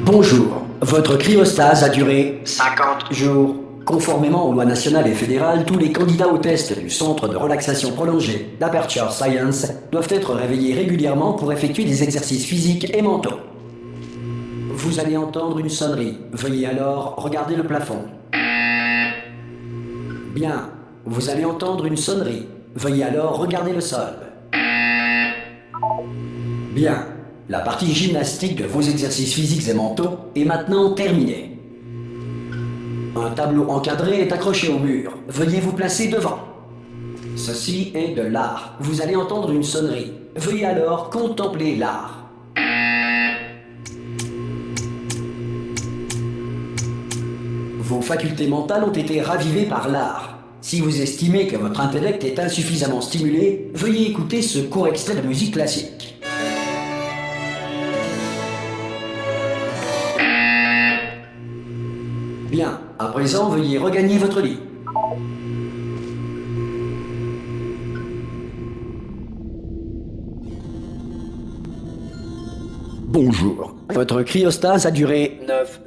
Bonjour. Votre cryostase a duré 50 jours. Conformément aux lois nationales et fédérales, tous les candidats au test du Centre de relaxation prolongée d'Aperture Science doivent être réveillés régulièrement pour effectuer des exercices physiques et mentaux. Vous allez entendre une sonnerie. Veuillez alors regarder le plafond. Bien. Vous allez entendre une sonnerie. Veuillez alors regarder le sol. Bien. La partie gymnastique de vos exercices physiques et mentaux est maintenant terminée. Un tableau encadré est accroché au mur. Veuillez vous placer devant. Ceci est de l'art. Vous allez entendre une sonnerie. Veuillez alors contempler l'art. Vos facultés mentales ont été ravivées par l'art. Si vous estimez que votre intellect est insuffisamment stimulé, veuillez écouter ce court extrait de musique classique. Bien, à présent, veuillez regagner votre lit. Bonjour. Votre cryostase a duré 9.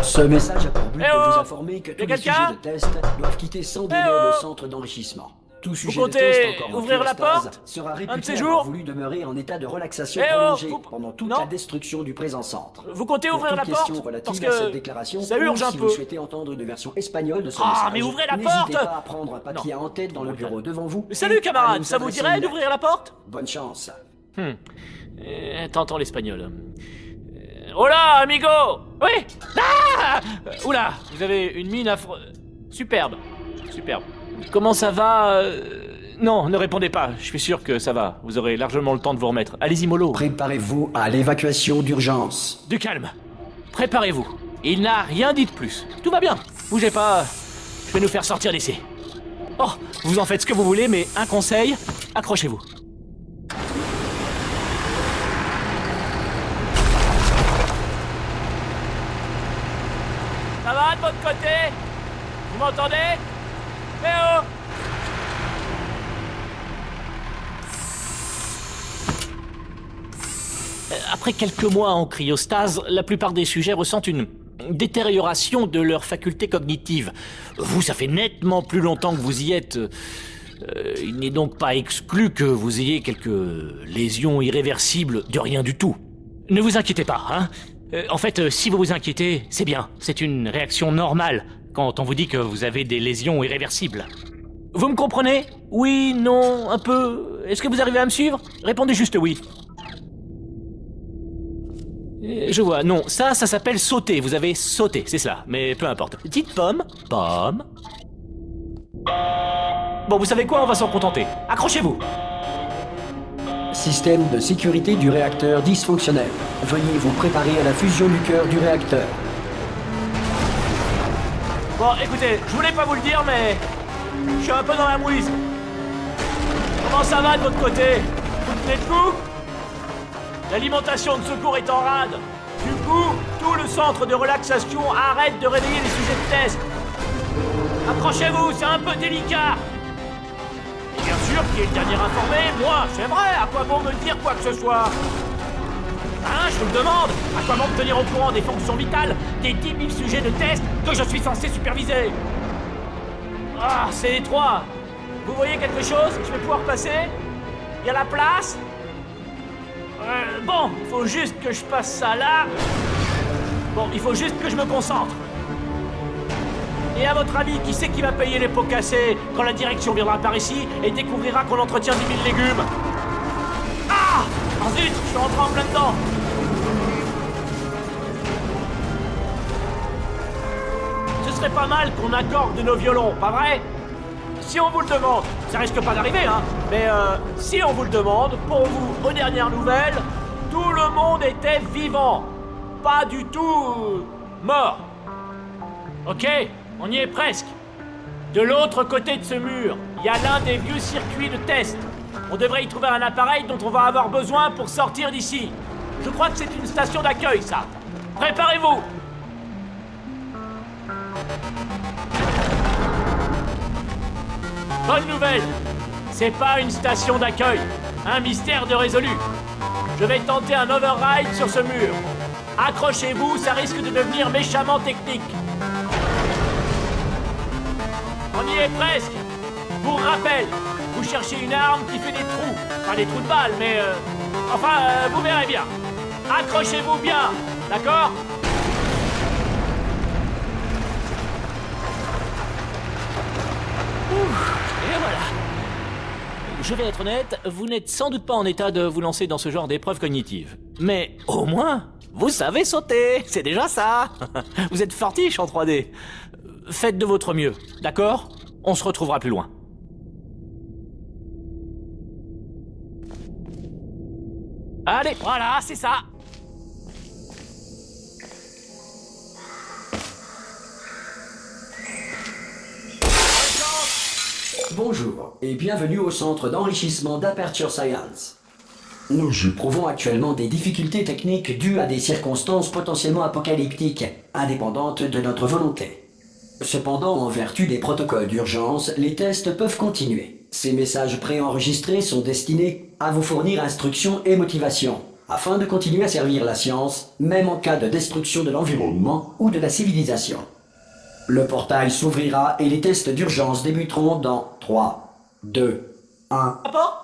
Ce message a pour but de vous informer que tous les sujets de test doivent quitter sans délai le centre d'enrichissement. Tout sujet de test encore en ouvrir la cryostase porte sera un de réputé ces avoir jours voulu demeurer en état de relaxation prolongée pendant toute la destruction du présent centre. Vous comptez Pour ouvrir toute la porte question relative Parce à cette que déclaration, ça ou urge un si peu. vous souhaitez entendre une version espagnole de ce Ah, message, mais ouvrez la n'hésitez porte pas à prendre un papier en tête dans le bureau devant vous. Salut et camarade, allez ça vous adresser dirait une d'ouvrir la porte lettre. Bonne chance. T'entends l'espagnol. Hola, amigo. Oui. Ah Oula, vous avez une mine superbe. Superbe. Comment ça va Non, ne répondez pas. Je suis sûr que ça va. Vous aurez largement le temps de vous remettre. Allez-y, mollo. Préparez-vous à l'évacuation d'urgence. Du calme. Préparez-vous. Il n'a rien dit de plus. Tout va bien. Bougez pas. Je vais nous faire sortir d'ici. Oh, vous en faites ce que vous voulez, mais un conseil, accrochez-vous. Ça va de votre côté? Vous m'entendez? Eh oh! Après quelques mois en cryostase, la plupart des sujets ressentent une détérioration de leurs facultés cognitives. Vous, ça fait nettement plus longtemps que vous y êtes. Il n'est donc pas exclu que vous ayez quelques lésions irréversibles de rien du tout. Ne vous inquiétez pas, hein. En fait, si vous vous inquiétez, c'est bien. C'est une réaction normale quand on vous dit que vous avez des lésions irréversibles. Vous me comprenez? Oui, non, un peu. Est-ce que vous arrivez à me suivre? Répondez juste oui. Je vois, non, ça s'appelle sauter. Vous avez sauté, c'est cela. Mais peu importe. Dites pomme. Pomme. Bon, vous savez quoi? On va s'en contenter. Accrochez-vous. Système de sécurité du réacteur dysfonctionnel. Veuillez vous préparer à la fusion du cœur du réacteur. Bon, écoutez, je voulais pas vous le dire, mais je suis un peu dans la mouise. Comment ça va de votre côté? Vous tenez le coup? L'alimentation de secours est en rade. Du coup, tout le centre de relaxation arrête de réveiller les sujets de test. Accrochez-vous, c'est un peu délicat. Et bien sûr, qui est le dernier informé? Moi, c'est vrai, à quoi bon me dire quoi que ce soit? Hein, je vous le demande. À quoi bon me tenir au courant des fonctions vitales des 10 000 sujets de test que je suis censé superviser? Ah, c'est étroit. Vous voyez quelque chose? Je vais pouvoir passer? Il y a la place? Bon, il faut juste que je passe ça là. Bon, il faut juste que je me concentre. Et à votre avis, qui c'est qui va payer les pots cassés quand la direction viendra par ici et découvrira qu'on entretient 10 000 légumes? Ah! Oh zut, je suis rentré en plein dedans. Ce serait pas mal qu'on accorde nos violons, pas vrai? Si on vous le demande, ça risque pas d'arriver, hein, mais si on vous le demande, pour vous, aux dernières nouvelles, tout le monde était vivant. Pas du tout mort. Ok, on y est presque. De l'autre côté de ce mur, il y a l'un des vieux circuits de test. On devrait y trouver un appareil dont on va avoir besoin pour sortir d'ici. Je crois que c'est une station d'accueil, ça. Préparez-vous! Bonne nouvelle! C'est pas une station d'accueil. Un mystère de résolu. Je vais tenter un override sur ce mur. Accrochez-vous, ça risque de devenir méchamment technique. On y est presque. Pour rappel, vous cherchez une arme qui fait des trous. Pas des trous de balles, mais... vous verrez bien. Accrochez-vous bien, d'accord ? Et voilà. Je vais être honnête, vous n'êtes sans doute pas en état de vous lancer dans ce genre d'épreuve cognitive. Mais au moins, vous savez sauter, c'est déjà ça. Vous êtes fortiche en 3D. Faites de votre mieux, d'accord ? On se retrouvera plus loin. Allez, voilà, c'est ça. Bonjour et bienvenue au centre d'enrichissement d'Aperture Science. Nous éprouvons actuellement des difficultés techniques dues à des circonstances potentiellement apocalyptiques, indépendantes de notre volonté. Cependant, en vertu des protocoles d'urgence, les tests peuvent continuer. Ces messages préenregistrés sont destinés à vous fournir instructions et motivation, afin de continuer à servir la science, même en cas de destruction de l'environnement ou de la civilisation. Le portail s'ouvrira et les tests d'urgence débuteront dans 3, 2, 1... Rapport ?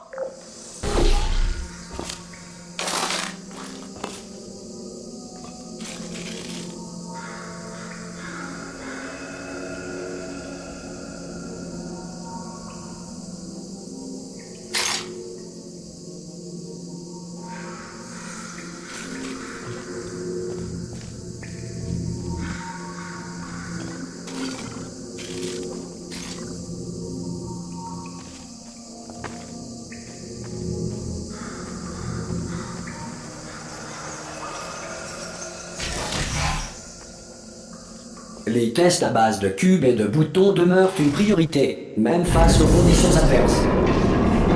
Les tests à base de cubes et de boutons demeurent une priorité, même face aux conditions adverses.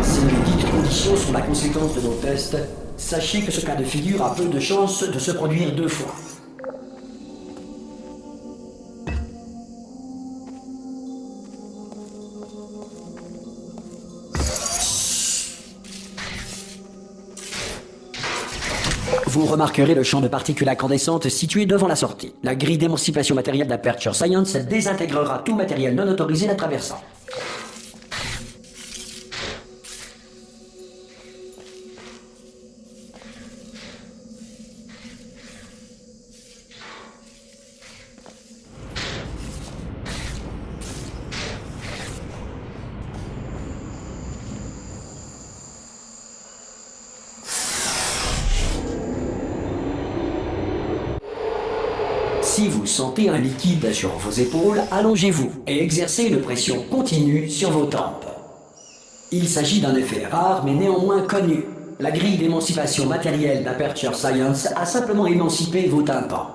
Si les dites conditions sont la conséquence de nos tests, sachez que ce cas de figure a peu de chances de se produire 2 fois. Vous remarquerez le champ de particules incandescentes situé devant la sortie. La grille d'émancipation matérielle d'Aperture Science désintégrera tout matériel non autorisé la traversant. Si vous sentez un liquide sur vos épaules, allongez-vous et exercez une pression continue sur vos tempes. Il s'agit d'un effet rare mais néanmoins connu. La grille d'émancipation matérielle d'Aperture Science a simplement émancipé vos tympans.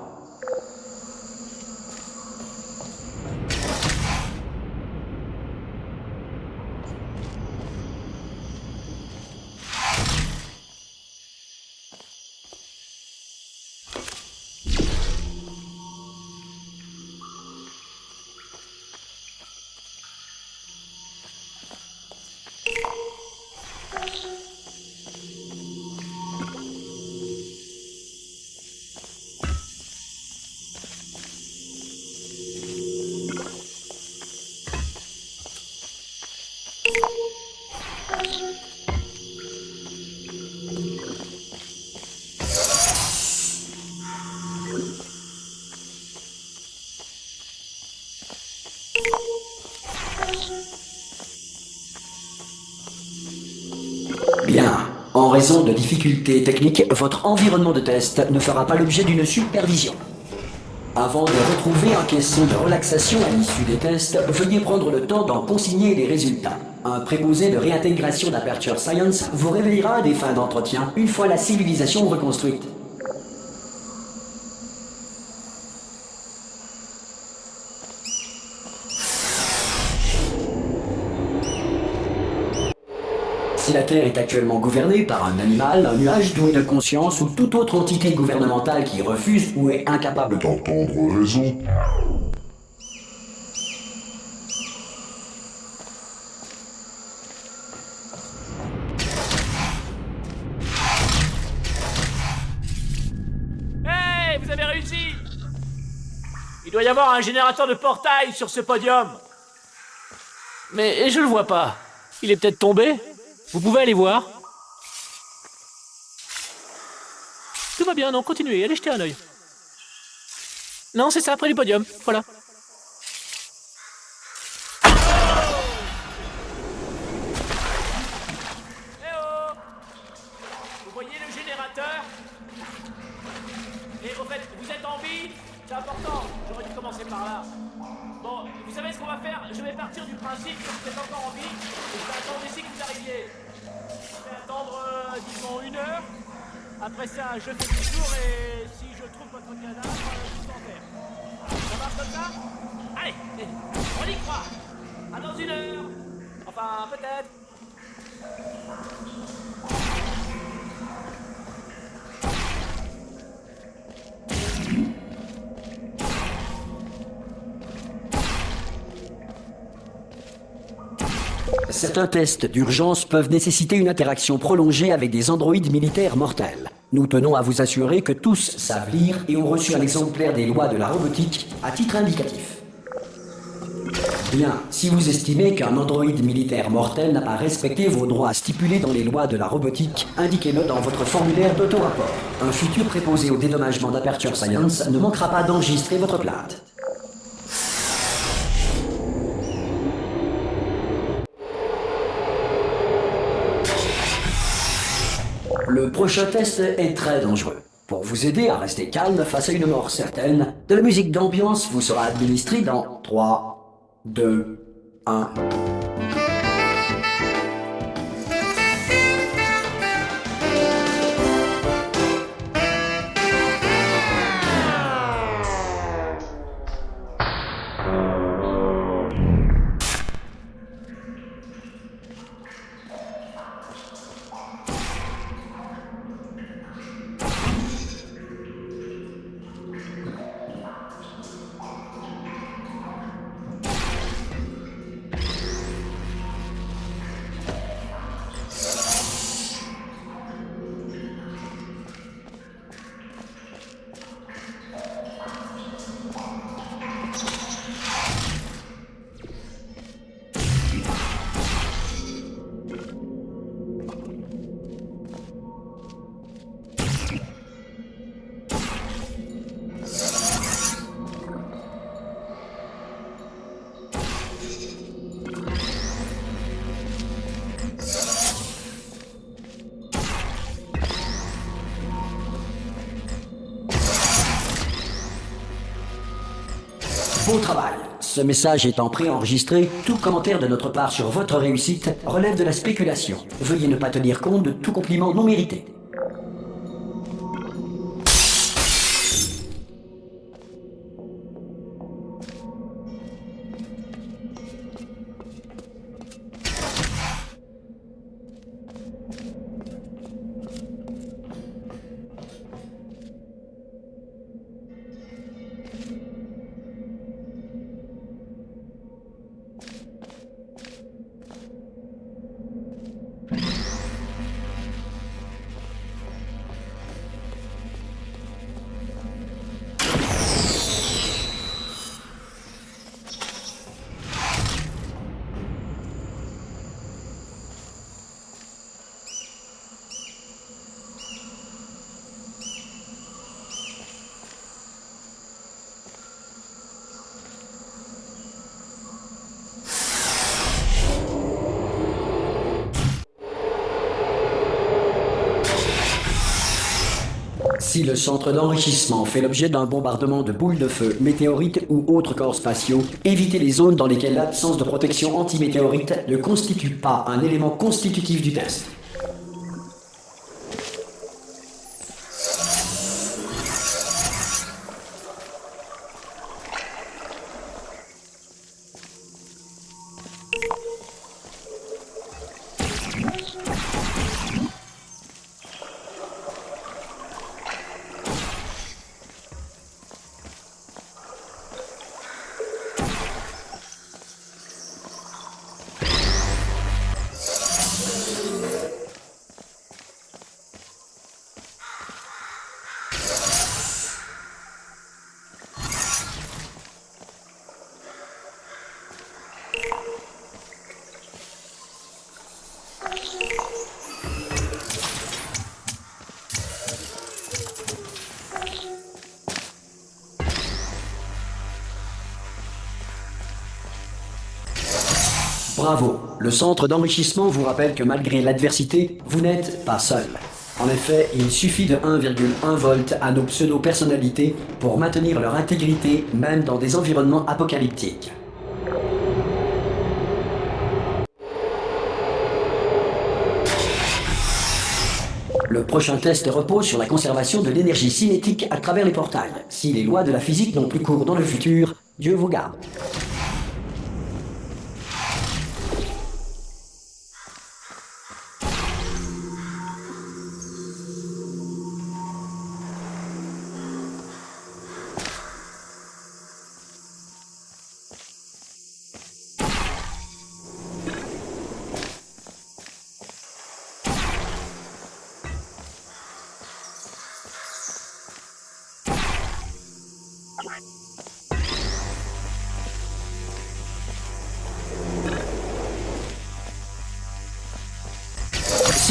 Bien. En raison de difficultés techniques, votre environnement de test ne fera pas l'objet d'une supervision. Avant de retrouver un caisson de relaxation à l'issue des tests, veuillez prendre le temps d'en consigner les résultats. Un préposé de réintégration d'Aperture Science vous réveillera à des fins d'entretien une fois la civilisation reconstruite. Si la Terre est actuellement gouvernée par un animal, un nuage doué de conscience ou toute autre entité gouvernementale qui refuse ou est incapable d'entendre raison, avez réussi! Il doit y avoir un générateur de portail sur ce podium. Mais je le vois pas. Il est peut-être tombé. Vous pouvez aller voir. Tout va bien, non, continuez, allez jeter un œil. Non, c'est ça, près du podium, voilà. Eh oh! Vous voyez le générateur? Et au fait, vous êtes en vie? C'est important, j'aurais dû commencer par là. Bon, vous savez ce qu'on va faire? Je vais partir du principe que vous êtes encore en vie, et je vais attendre ici que vous arriviez. Je vais attendre, disons, 1 heure. Après ça, je fais le tour et si je trouve votre cadavre, je vous enterre. Ça marche comme ça? Allez, on y croit. À dans 1 heure. Enfin, peut-être. Certains tests d'urgence peuvent nécessiter une interaction prolongée avec des androïdes militaires mortels. Nous tenons à vous assurer que tous savent lire et ont reçu un exemplaire des lois de la robotique à titre indicatif. Bien, si vous estimez qu'un androïde militaire mortel n'a pas respecté vos droits stipulés dans les lois de la robotique, indiquez-le dans votre formulaire d'auto-rapport. Un futur préposé au dédommagement d'Aperture Science ne manquera pas d'enregistrer votre plainte. Le prochain test est très dangereux. Pour vous aider à rester calme face à une mort certaine, de la musique d'ambiance vous sera administrée dans 3, 2, 1... Beau travail. Ce message étant préenregistré, tout commentaire de notre part sur votre réussite relève de la spéculation. Veuillez ne pas tenir compte de tout compliment non mérité. Si le centre d'enrichissement fait l'objet d'un bombardement de boules de feu, météorites ou autres corps spatiaux, évitez les zones dans lesquelles l'absence de protection anti-météorite ne constitue pas un élément constitutif du test. Bravo, le centre d'enrichissement vous rappelle que malgré l'adversité, vous n'êtes pas seul. En effet, il suffit de 1,1 volt à nos pseudo-personnalités pour maintenir leur intégrité même dans des environnements apocalyptiques. Le prochain test repose sur la conservation de l'énergie cinétique à travers les portails. Si les lois de la physique n'ont plus cours dans le futur, Dieu vous garde.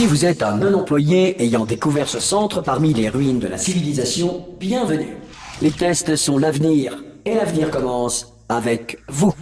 Si vous êtes un non-employé ayant découvert ce centre parmi les ruines de la civilisation, bienvenue. Les tests sont l'avenir, et l'avenir commence avec vous.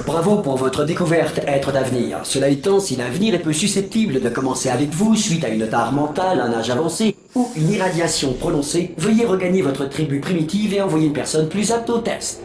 Bravo pour votre découverte, être d'avenir. Cela étant, si l'avenir est peu susceptible de commencer avec vous suite à une tare mentale, un âge avancé ou une irradiation prononcée, veuillez regagner votre tribu primitive et envoyer une personne plus apte au test.